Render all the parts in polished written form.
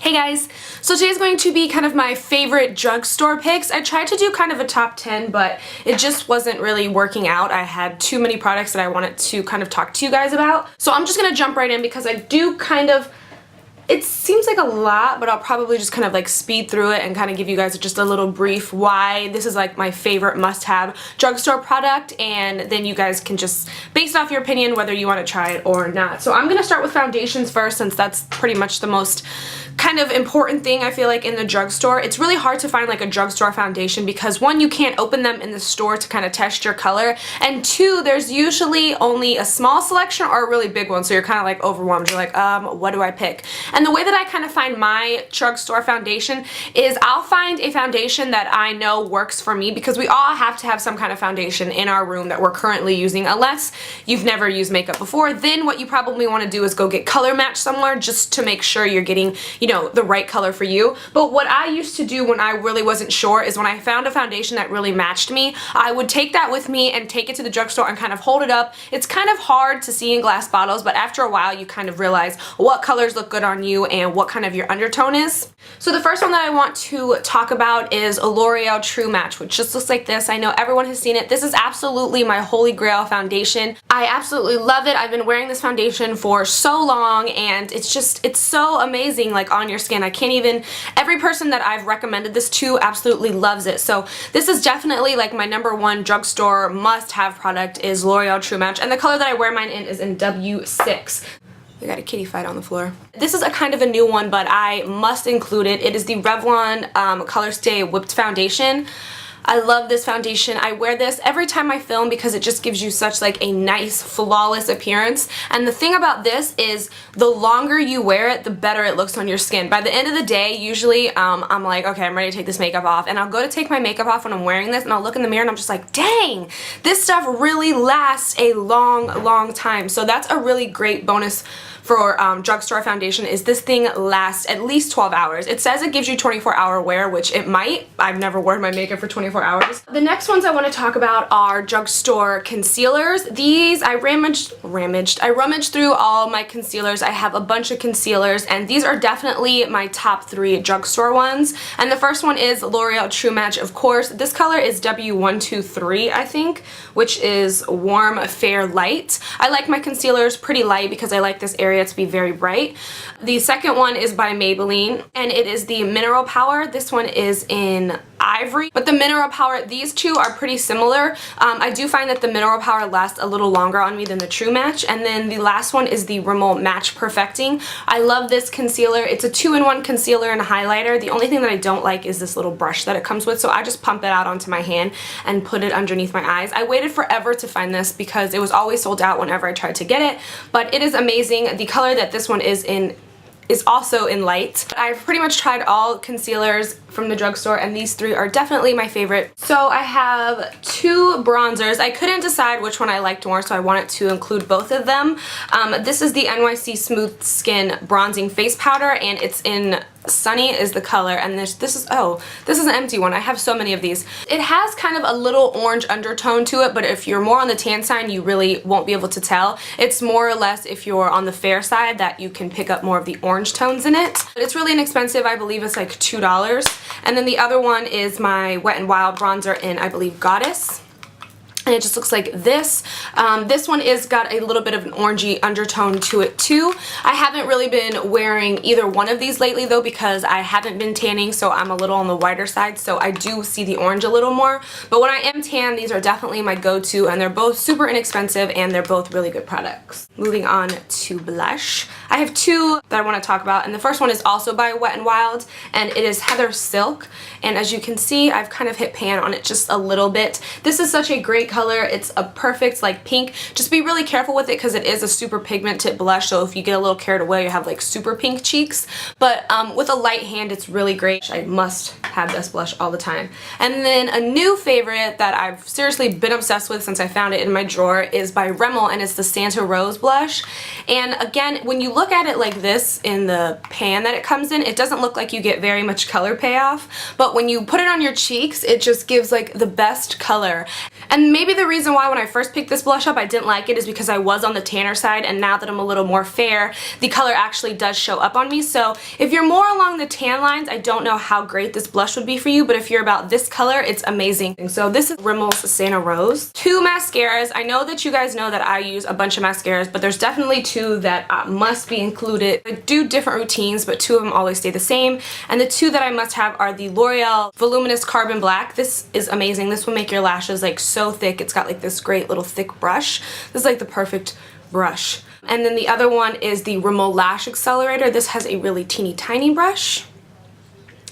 Hey guys, so today's going to be kind of my favorite drugstore picks. I tried to do kind of a top 10, but it just wasn't really working out. I had too many products that I wanted to kind of talk to you guys about. So I'm just going to jump right in because I do kind of, it seems like a lot, but I'll probably just kind of like speed through it and kind of give you guys just a little brief why this is like my favorite must-have drugstore product, and then you guys can just base off your opinion whether you want to try it or not. So I'm going to start with foundations first, since that's pretty much the most kind of important thing I feel like in the drugstore. It's really hard to find like a drugstore foundation because one, you can't open them in the store to kind of test your color, and two, there's usually only a small selection or a really big one, so you're kind of like overwhelmed. You're like, what do I pick? And the way that I kind of find my drugstore foundation is I'll find a foundation that I know works for me, because we all have to have some kind of foundation in our room that we're currently using, unless you've never used makeup before. Then what you probably want to do is go get color match somewhere just to make sure you're getting, you know, the right color for you. But what I used to do when I really wasn't sure is when I found a foundation that really matched me, I would take that with me and take it to the drugstore and kind of hold it up. It's kind of hard to see in glass bottles, but after a while you kind of realize what colors look good on you and what kind of your undertone is. So the first one that I want to talk about is a L'Oreal True Match, which just looks like this. I know everyone has seen it. This is absolutely my holy grail foundation. I absolutely love it. I've been wearing this foundation for so long, and it's so amazing like on your skin. I can't even, every person that I've recommended this to absolutely loves it. So this is definitely like my #1 drugstore must-have product is L'Oreal True Match, and the color that I wear mine in is in W6. We got a kitty fight on the floor. This is a kind of a new one, but I must include it. It is the Revlon ColorStay Whipped Foundation. I love this foundation. I wear this every time I film because it just gives you such like a nice, flawless appearance. And the thing about this is the longer you wear it, the better it looks on your skin. By the end of the day, usually I'm like, okay, I'm ready to take this makeup off. And I'll go to take my makeup off when I'm wearing this, and I'll look in the mirror and I'm just like, dang, this stuff really lasts a long, long time. So that's a really great bonus for drugstore foundation, is this thing lasts at least 12 hours. It says it gives you 24-hour wear, which it might. I've never worn my makeup for 24 hours. The next ones I want to talk about are drugstore concealers. These I rummaged through all my concealers. I have a bunch of concealers, and these are definitely my top 3 drugstore ones. And the first one is L'Oreal True Match, of course. This color is W123, I think, which is Warm Fair Light. I like my concealers pretty light because I like this area to be very bright. The second one is by Maybelline, and it is the Mineral Power. This one is in Ivory, but the Mineral Power, these two are pretty similar. I do find that the Mineral Power lasts a little longer on me than the True Match. And then the last one is the Rimmel Match Perfecting. I love this concealer. It's a 2-in-1 concealer and highlighter. The only thing that I don't like is this little brush that it comes with, so I just pump it out onto my hand and put it underneath my eyes. I waited forever to find this because it was always sold out whenever I tried to get it, but it is amazing. The color that this one is in is also in light. I've pretty much tried all concealers from the drugstore, and these 3 are definitely my favorite. So I have 2 bronzers. I couldn't decide which one I liked more, so I wanted to include both of them. This is the NYC Smooth Skin Bronzing Face Powder, and it's in Sunny is the color, and this is an empty one. I have so many of these. It has kind of a little orange undertone to it, but if you're more on the tan side, you really won't be able to tell. It's more or less if you're on the fair side that you can pick up more of the orange tones in it. But it's really inexpensive. I believe it's like $2. And then the other one is my Wet n Wild bronzer in, I believe, Goddess. And it just looks like this. This one is got a little bit of an orangey undertone to it too. I haven't really been wearing either one of these lately though, because I haven't been tanning, so I'm a little on the whiter side, so I do see the orange a little more. But when I am tan, these are definitely my go-to, and they're both super inexpensive, and they're both really good products. Moving on to blush. I have 2 that I want to talk about, and the first one is also by Wet n Wild, and it is Heather Silk. And as you can see, I've kind of hit pan on it just a little bit. This is such a great color. It's a perfect like pink. Just be really careful with it because it is a super pigmented blush, so if you get a little carried away, you have like super pink cheeks. But with a light hand, it's really great. I must have this blush all the time. And then a new favorite that I've seriously been obsessed with since I found it in my drawer is by Rimmel, and it's the Santa Rose blush. And again, when you look at it like this in the pan that it comes in, it doesn't look like you get very much color payoff, but when you put it on your cheeks, it just gives like the best color. And maybe maybe the reason why when I first picked this blush up I didn't like it is because I was on the tanner side, and now that I'm a little more fair, the color actually does show up on me. So if you're more along the tan lines, I don't know how great this blush would be for you, but if you're about this color, it's amazing. So this is Rimmel's Santa Rose. 2 mascaras. I know that you guys know that I use a bunch of mascaras, but there's definitely 2 that must be included. I do different routines, but 2 of them always stay the same. And the 2 that I must have are the L'Oreal Voluminous Carbon Black. This is amazing. This will make your lashes like so thick. It's got like this great little thick brush. This is like the perfect brush. And then the other one is the Rimmel Lash Accelerator. This has a really teeny tiny brush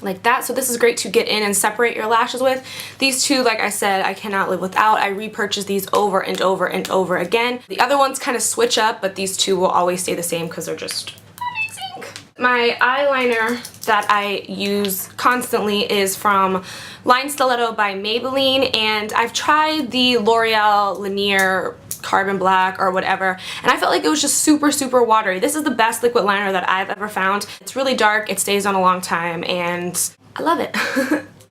like that, so this is great to get in and separate your lashes with. These 2, like I said, I cannot live without. I repurchase these over and over and over again. The other ones kind of switch up, but these 2 will always stay the same because they're just amazing. My eyeliner that I use constantly is from Line Stiletto by Maybelline, and I've tried the L'Oreal Lanier Carbon Black or whatever, and I felt like it was just super watery. This is the best liquid liner that I've ever found. It's really dark, it stays on a long time, and I love it.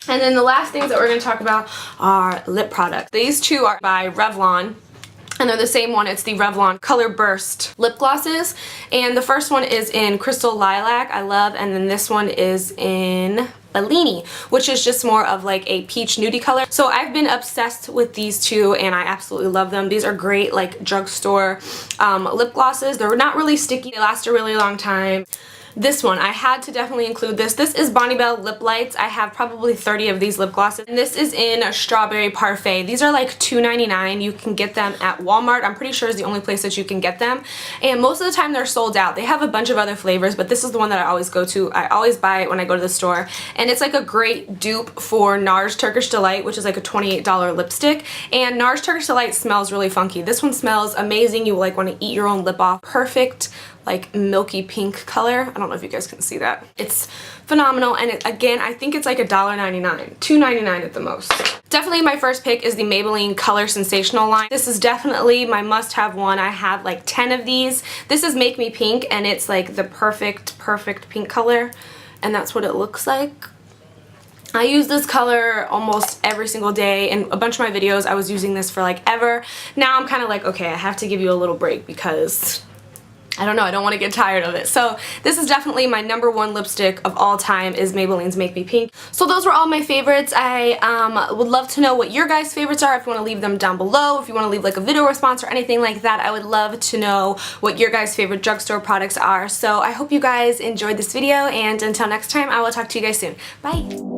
And then the last things that we're going to talk about are lip products. These 2 are by Revlon, and they're the same one. It's the Revlon ColorBurst lip glosses, and the first one is in Crystal Lilac, I love, and then this one is in Bellini, which is just more of like a peach nudie color. So I've been obsessed with these 2, and I absolutely love them. These are great like drugstore lip glosses. They're not really sticky. They last a really long time. This one, I had to definitely include this. This is BonneBell Lip Lights. I have probably 30 of these lip glosses. And this is in a Strawberry Parfait. These are like $2.99. You can get them at Walmart. I'm pretty sure it's the only place that you can get them. And most of the time they're sold out. They have a bunch of other flavors, but this is the one that I always go to. I always buy it when I go to the store. And it's like a great dupe for NARS Turkish Delight, which is like a $28 lipstick. And NARS Turkish Delight smells really funky. This one smells amazing. You like want to eat your own lip off. Perfect like milky pink color. I don't know if you guys can see that. It's phenomenal, and again, I think it's like $1.99, $2.99 at the most. Definitely my first pick is the Maybelline Colorsentational line. This is definitely my must-have one. I have like 10 of these. This is Make Me Pink, and it's like the perfect pink color, and that's what it looks like. I use this color almost every single day. In a bunch of my videos, I was using this for like ever. Now I'm kind of like, okay, I have to give you a little break because I don't know, I don't want to get tired of it. So this is definitely my #1 lipstick of all time, is Maybelline's Make Me Pink. So those were all my favorites. I would love to know what your guys' favorites are. If you want to leave them down below, if you want to leave like a video response or anything like that, I would love to know what your guys' favorite drugstore products are. So I hope you guys enjoyed this video, and until next time, I will talk to you guys soon. Bye!